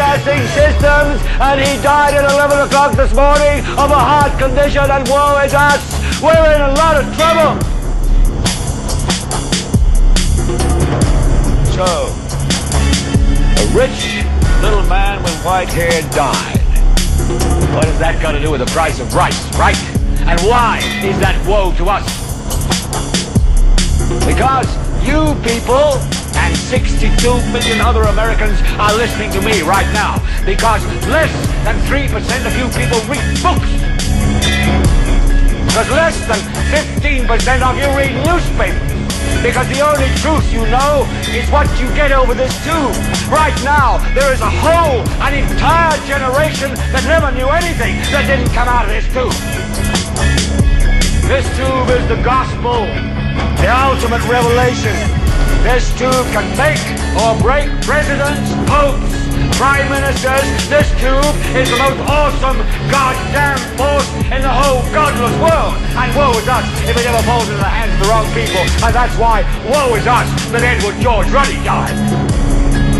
broadcasting systems, and he died at 11 o'clock this morning of a heart condition, and woe is us. We're in a lot of trouble. So, a rich little man with white hair died. What has that got to do with the price of rice, right? And why is that woe to us? Because you people and 62 million other Americans are listening to me right now. Because less than 3% of you people read books. Because less than 15% of you read newspapers. Because the only truth you know is what you get over this tube. Right now, there is an entire generation that never knew anything that didn't come out of this tube. This tube is the gospel, the ultimate revelation. This tube can make or break presidents, popes, prime ministers. This tube is the most awesome goddamn force in the whole godless world. And woe is us if it ever falls into the hands of the wrong people. And that's why woe is us that Edward George Ruddy died.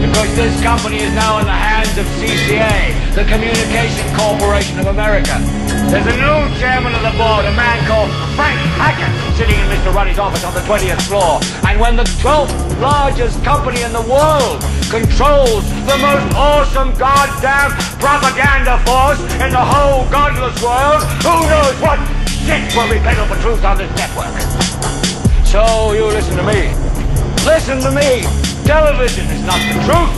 Because this company is now in the hands of CCA, the Communication Corporation of America. There's a new chairman of the board, a man called Frank Hackett, sitting in Mr. Ruddy's office on the 20th floor. And when the 12th largest company in the world controls the most awesome goddamn propaganda force in the whole godless world, who knows what shit will be peddled for truth on this network. So you listen to me. Listen to me. Television is not the truth.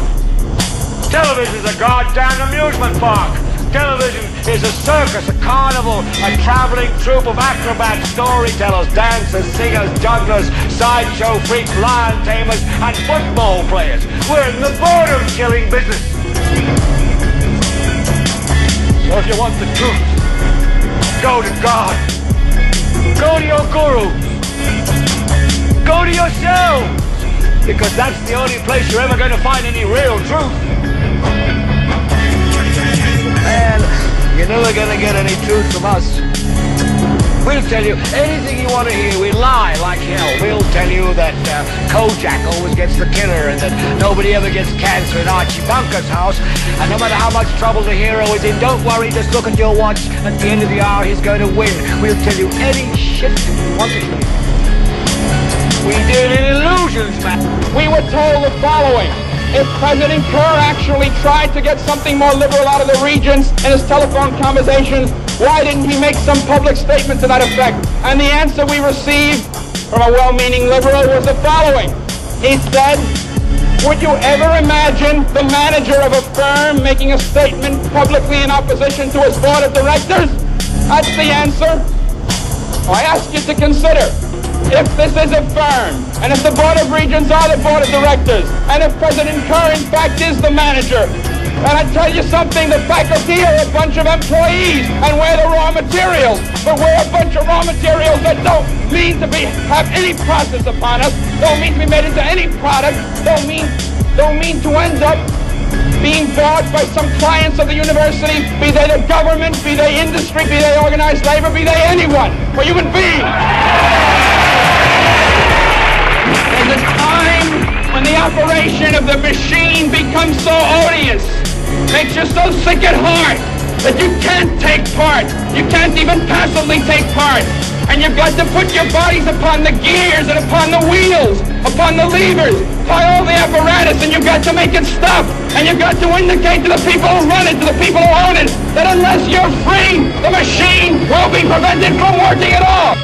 Television is a goddamn amusement park. Television is a circus, a carnival, a traveling troupe of acrobats, storytellers, dancers, singers, jugglers, sideshow freaks, lion tamers, and football players. We're in the boredom-killing business. So if you want the truth, go to God. Go to your gurus. Go to yourselves. Because that's the only place you're ever going to find any real truth. Man, you're never going to get any truth from us. We'll tell you anything you want to hear. We lie like hell. We'll tell you that Kojak always gets the killer and that nobody ever gets cancer in Archie Bunker's house. And no matter how much trouble the hero is in, don't worry, just look at your watch. At the end of the hour, he's going to win. We'll tell you any shit you want to hear. We deal in illusions, man. We were told the following. If President Kerr actually tried to get something more liberal out of the regents in his telephone conversations, why didn't he make some public statement to that effect? And the answer we received from a well-meaning liberal was the following. He said, would you ever imagine the manager of a firm making a statement publicly in opposition to his board of directors? That's the answer. I ask you to consider. If this is a firm, and if the Board of Regents are the Board of Directors, and if President Kerr in fact is the manager, and I tell you something, the faculty are a bunch of employees, and we're the raw materials, but we're a bunch of raw materials that don't mean to have any process upon us, don't mean to be made into any product, don't mean to end up being bought by some clients of the university, be they the government, be they industry, be they organized labor, be they anyone, we're human beings. There's a time when the operation of the machine becomes so odious, makes you so sick at heart that you can't take part. You can't even passively take part. And you've got to put your bodies upon the gears and upon the wheels, upon the levers, by all the apparatus, and you've got to make it stop. And you've got to indicate to the people who run it, to the people who own it, that unless you're free, the machine will be prevented from working at all.